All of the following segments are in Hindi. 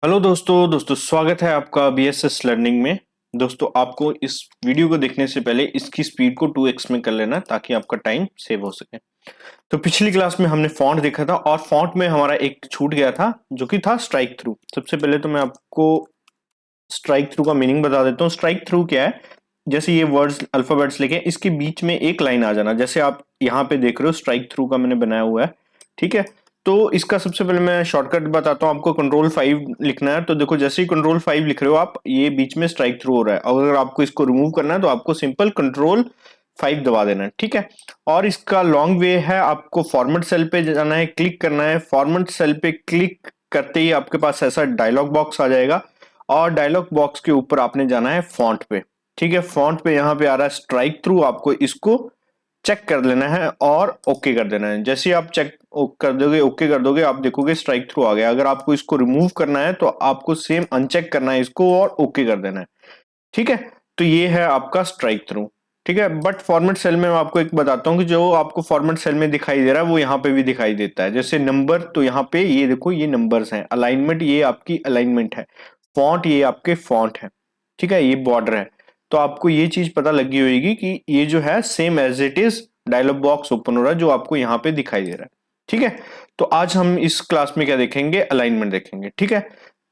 हेलो दोस्तों स्वागत है आपका बीएसएस लर्निंग में। दोस्तों आपको इस वीडियो को देखने से पहले इसकी स्पीड को 2x में कर लेना ताकि आपका टाइम सेव हो सके। तो पिछली क्लास में हमने फॉन्ट देखा था और फॉन्ट में हमारा एक छूट गया था जो कि था स्ट्राइक थ्रू। सबसे पहले तो मैं आपको स्ट्राइक थ्रू का मीनिंग बता देता हूँ। स्ट्राइक थ्रू क्या है? जैसे ये वर्ड्स अल्फाबेट्स लिखे इसके बीच में एक लाइन आ जाना, जैसे आप यहाँ पे देख रहे हो स्ट्राइक थ्रू का मैंने बनाया हुआ है। ठीक है, तो इसका सबसे पहले मैं शॉर्टकट बताता हूँ आपको। कंट्रोल 5 लिखना है, तो देखो जैसे ही कंट्रोल 5 लिख रहे हो आप, ये बीच में स्ट्राइक थ्रू हो रहा है। अगर आपको इसको रिमूव करना है तो आपको सिंपल कंट्रोल 5 दबा देना है। ठीक है, और इसका लॉन्ग वे है, आपको फॉर्मेट सेल पे जाना है, क्लिक करना है। फॉर्मेट सेल पे क्लिक करते ही आपके पास ऐसा डायलॉग बॉक्स आ जाएगा और डायलॉग बॉक्स के ऊपर आपने जाना है फॉन्ट पे। ठीक है, फॉन्ट पे यहाँ पे आ रहा है स्ट्राइक थ्रू, आपको इसको चेक कर लेना है और ओके कर देना है। जैसे ही आप चेक कर दोगे, ओके कर दोगे, आप देखोगे स्ट्राइक थ्रू आ गया। अगर आपको इसको रिमूव करना है तो आपको सेम अनचेक करना है इसको और ओके कर देना है। ठीक है, तो ये है आपका स्ट्राइक थ्रू। ठीक है, बट फॉर्मेट सेल में मैं आपको एक बताता हूँ कि जो आपको फॉर्मेट सेल में दिखाई दे रहा है वो यहाँ पे भी दिखाई देता है। जैसे नंबर, तो यहाँ पे ये देखो ये नंबर्स हैं। अलाइनमेंट, ये आपकी अलाइनमेंट है। फॉन्ट, ये आपके फॉन्ट है। ठीक है, ये बॉर्डर है। तो आपको ये चीज पता लगी होगी कि ये जो है same as it is dialog box open हो रहा है जो आपको यहाँ पे दिखाई दे रहा है। ठीक है, तो आज हम इस क्लास में क्या देखेंगे? अलाइनमेंट देखेंगे। ठीक है,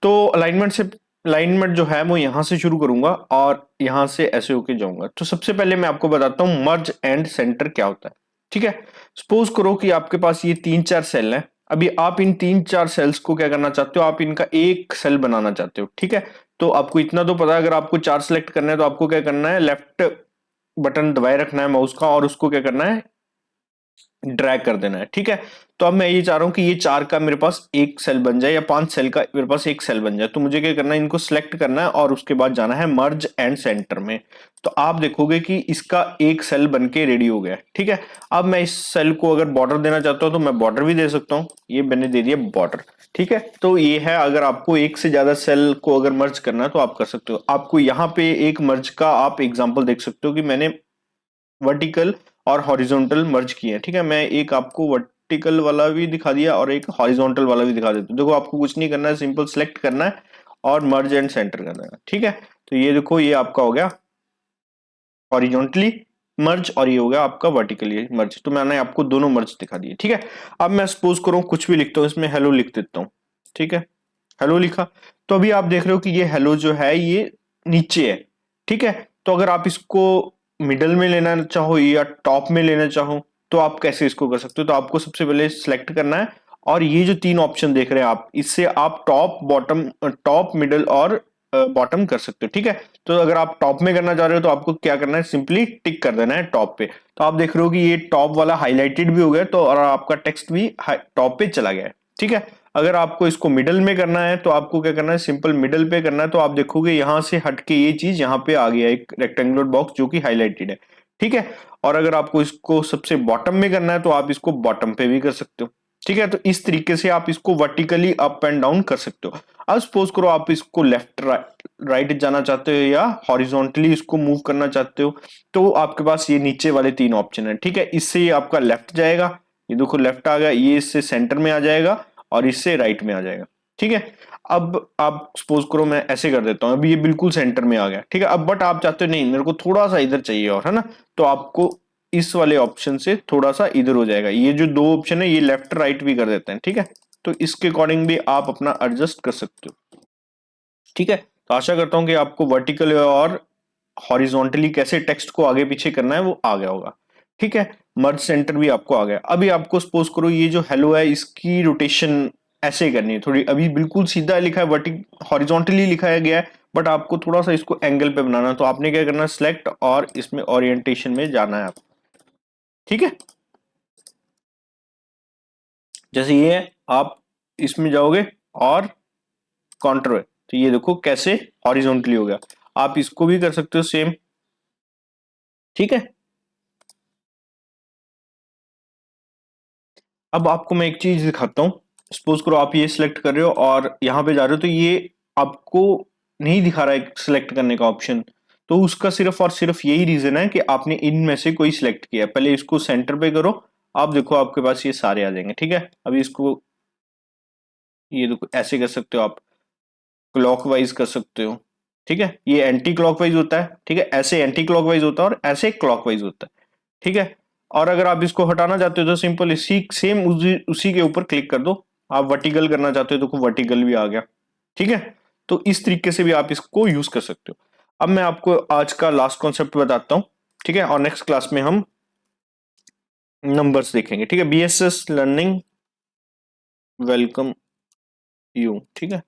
तो अलाइनमेंट जो है वो यहां से शुरू करूंगा और यहां से ऐसे होके जाऊंगा। तो सबसे पहले मैं आपको बताता हूं मर्ज एंड सेंटर क्या होता है। ठीक है, सपोज करो कि आपके पास ये 3-4 सेल हैं। अभी आप इन 3-4 सेल्स को क्या करना चाहते हो? आप इनका एक सेल बनाना चाहते हो। ठीक है, तो आपको इतना तो पता है, अगर आपको 4 सेलेक्ट करना है तो आपको क्या करना है? लेफ्ट बटन दबाए रखना है माउस का और उसको क्या करना है? ड्रैग कर देना है। ठीक है, तो अब मैं ये चाह रहा हूं कि ये 4 का मेरे पास एक सेल बन जाए या 5 सेल का मेरे पास एक सेल बन जाए। तो मुझे क्या करना है? इनको सिलेक्ट करना है और उसके बाद जाना है मर्ज एंड सेंटर में। तो आप देखोगे कि इसका एक सेल बन के रेडी हो गया। ठीक है, अब मैं इस सेल को अगर बॉर्डर देना चाहता हूं तो मैं बॉर्डर भी दे सकता हूं। ये मैंने दे दिया बॉर्डर। ठीक है, तो ये है, अगर आपको एक से ज्यादा सेल को अगर मर्ज करना है तो आप कर सकते हो। आपको यहाँ पे एक मर्ज का आप एग्जाम्पल देख सकते हो कि मैंने वर्टिकल और हॉरिजॉन्टल मर्ज किए हैं। ठीक है, मैं एक आपको वर्टिकल वाला भी दिखा दिया और एक हॉरिजॉन्टल वाला भी दिखा देता हूं। देखो आपको कुछ नहीं करना है, सिंपल सेलेक्ट करना है और मर्ज एंड सेंटर करना है। ठीक है, तो ये देखो ये आपका हो गया हॉरिजॉन्टली मर्ज और ये हो गया आपका वर्टिकली मर्ज। तो मैंने आपको दोनों मर्ज दिखा दिए। ठीक है, अब मैं सपोज करूं कुछ भी लिखता हूं, इसमें हेलो लिख देता हूं। ठीक है, हेलो लिखा, तो अभी आप देख रहे हो कि ये हेलो जो है ये नीचे है। ठीक है, तो अगर आप इसको मिडल में लेना चाहो या टॉप में लेना चाहो तो आप कैसे इसको कर सकते हो? तो आपको सबसे पहले सिलेक्ट करना है और ये जो 3 ऑप्शन देख रहे हैं आप, इससे आप टॉप बॉटम, टॉप मिडल और बॉटम कर सकते हो। ठीक है, तो अगर आप टॉप में करना चाह रहे हो तो आपको क्या करना है? सिंपली टिक कर देना है टॉप पे। तो आप देख रहे हो कि ये टॉप वाला हाईलाइटेड भी हो गया, तो और आपका टेक्स्ट भी टॉप पे चला गया है। ठीक है, अगर आपको इसको मिडल में करना है तो आपको क्या करना है? सिंपल मिडल पे करना है। तो आप देखोगे यहां से हटके ये चीज यहाँ पे आ गया, एक रेक्टेंगुलर बॉक्स जो कि हाईलाइटेड है। ठीक है, और अगर आपको इसको सबसे बॉटम में करना है तो आप इसको बॉटम पे भी कर सकते हो। ठीक है, तो इस तरीके से आप इसको वर्टिकली अप एंड डाउन कर सकते हो। अब सपोज करो आप इसको लेफ्ट राइट जाना चाहते हो या हॉरिजॉन्टली इसको मूव करना चाहते हो, तो आपके पास ये नीचे वाले 3 ऑप्शन है। ठीक है, इससे ये आपका लेफ्ट जाएगा, ये देखो लेफ्ट आ गया, ये इससे सेंटर में आ जाएगा और इससे राइट में आ जाएगा। ठीक है, अब आप सपोज करो मैं ऐसे कर देता हूं, अभी ये बिल्कुल सेंटर में आ गया। ठीक है, अब बट आप चाहते हो नहीं मेरे को थोड़ा सा इधर चाहिए और, है ना, तो आपको इस वाले ऑप्शन से थोड़ा सा इधर हो जाएगा। ये जो 2 ऑप्शन है ये लेफ्ट राइट भी कर देते हैं। ठीक है, तो इसके अकॉर्डिंग भी आप अपना एडजस्ट कर सकते हो। ठीक है, तो आशा करता हूं कि आपको वर्टिकल और हॉरिजॉन्टली कैसे टेक्स्ट को आगे पीछे करना है वो आ गया होगा। ठीक है, मर्ज सेंटर भी आपको आ गया। अभी आपको सपोज करो ये जो हेलो है इसकी रोटेशन ऐसे करनी है थोड़ी। अभी बिल्कुल सीधा लिखा है, वर्टिक हॉरिजॉन्टली लिखाया गया है, बट आपको थोड़ा सा इसको एंगल पे बनाना है। तो आपने क्या करना है? सिलेक्ट और इसमें ओरिएंटेशन में जाना है आप। ठीक है, जैसे ये है आप इसमें जाओगे और काउंटर है, तो ये देखो कैसे हॉरिजॉन्टली हो गया। आप इसको भी कर सकते हो सेम। ठीक है, अब आपको मैं एक चीज दिखाता हूं। सपोज करो आप ये सिलेक्ट कर रहे हो और यहां पे जा रहे हो, तो ये आपको नहीं दिखा रहा है सिलेक्ट करने का ऑप्शन। तो उसका सिर्फ और सिर्फ यही रीजन है कि आपने इनमें से कोई सिलेक्ट किया। पहले इसको सेंटर पे करो, आप देखो आपके पास ये सारे आ जाएंगे। ठीक है, अभी इसको ये देखो ऐसे कर सकते हो आप। क्लॉकवाइज कर सकते हो। ठीक है, ये एंटी क्लॉकवाइज होता है। ठीक है, ऐसे एंटी क्लॉकवाइज होता है और ऐसे क्लॉकवाइज होता है। ठीक है, और अगर आप इसको हटाना चाहते हो तो सिंपल इसी सेम उसी के ऊपर क्लिक कर दो। आप वर्टिकल करना चाहते हो तो वर्टिकल भी आ गया। ठीक है, तो इस तरीके से भी आप इसको यूज कर सकते हो। अब मैं आपको आज का लास्ट कॉन्सेप्ट बताता हूं। ठीक है, और नेक्स्ट क्लास में हम नंबर्स देखेंगे। ठीक है, बीएसएस लर्निंग वेलकम यू। ठीक है,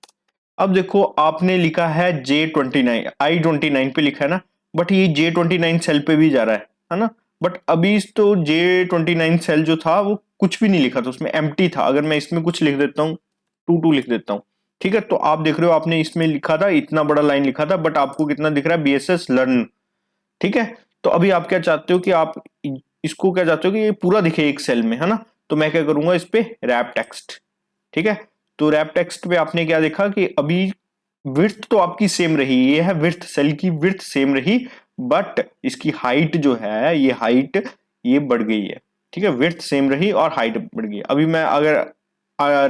अब देखो आपने लिखा है J29, I29 पे लिखा है ना, बट ये J29 सेल पे भी जा रहा है ना। बट अभी तो J29 सेल जो था वो कुछ भी नहीं लिखा था, उसमें एम्प्टी था। अगर मैं इसमें कुछ लिख देता हूँ, 22 लिख देता हूँ। ठीक है, तो आप देख रहे हो आपने इसमें लिखा था, इतना बड़ा लाइन लिखा था, बट आपको कितना दिख रहा है, बीएसएस लर्न। ठीक है, तो अभी आप क्या चाहते हो कि आप इसको क्या चाहते हो कि ये पूरा दिखे एक सेल में, है ना। तो मैं क्या करूंगा, इस पे रैप टेक्स्ट। ठीक है, तो रैप टेक्स्ट पे आपने क्या देखा कि अभी विड्थ तो आपकी सेम रही, ये है विड्थ, सेल की विड्थ सेम रही, बट इसकी हाइट जो है, ये हाइट ये बढ़ गई है। ठीक है, विड्थ सेम रही और हाइट बढ़ गई। अभी मैं अगर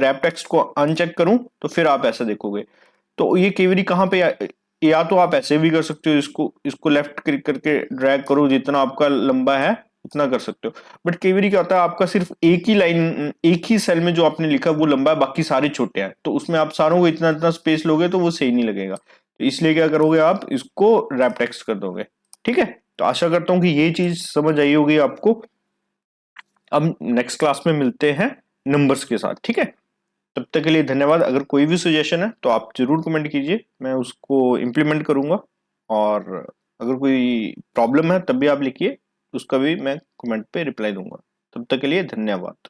रैप टेक्स्ट को अनचेक करूं तो फिर आप ऐसा देखोगे। तो ये केवरी कहाँ पे, या तो आप ऐसे भी कर सकते हो, इसको इसको लेफ्ट क्लिक करके ड्रैग करो, जितना आपका लंबा है उतना कर सकते हो। बट केवरी क्या होता है, आपका सिर्फ एक ही लाइन, एक ही सेल में जो आपने लिखा वो लंबा है, बाकी सारे छोटे हैं, तो उसमें आप सारों को इतना इतना स्पेस लोगे तो वो सही नहीं लगेगा। तो इसलिए क्या करोगे, आप इसको रैप टेक्स्ट कर दोगे। ठीक है, तो आशा करता हूं कि ये चीज समझ आई होगी आपको। अब नेक्स्ट क्लास में मिलते हैं नंबर्स के साथ। ठीक है, तब तक के लिए धन्यवाद। अगर कोई भी सजेशन है तो आप जरूर कमेंट कीजिए, मैं उसको इम्प्लीमेंट करूंगा। और अगर कोई प्रॉब्लम है तब भी आप लिखिए, उसका भी मैं कमेंट पे रिप्लाई दूंगा। तब तक के लिए धन्यवाद।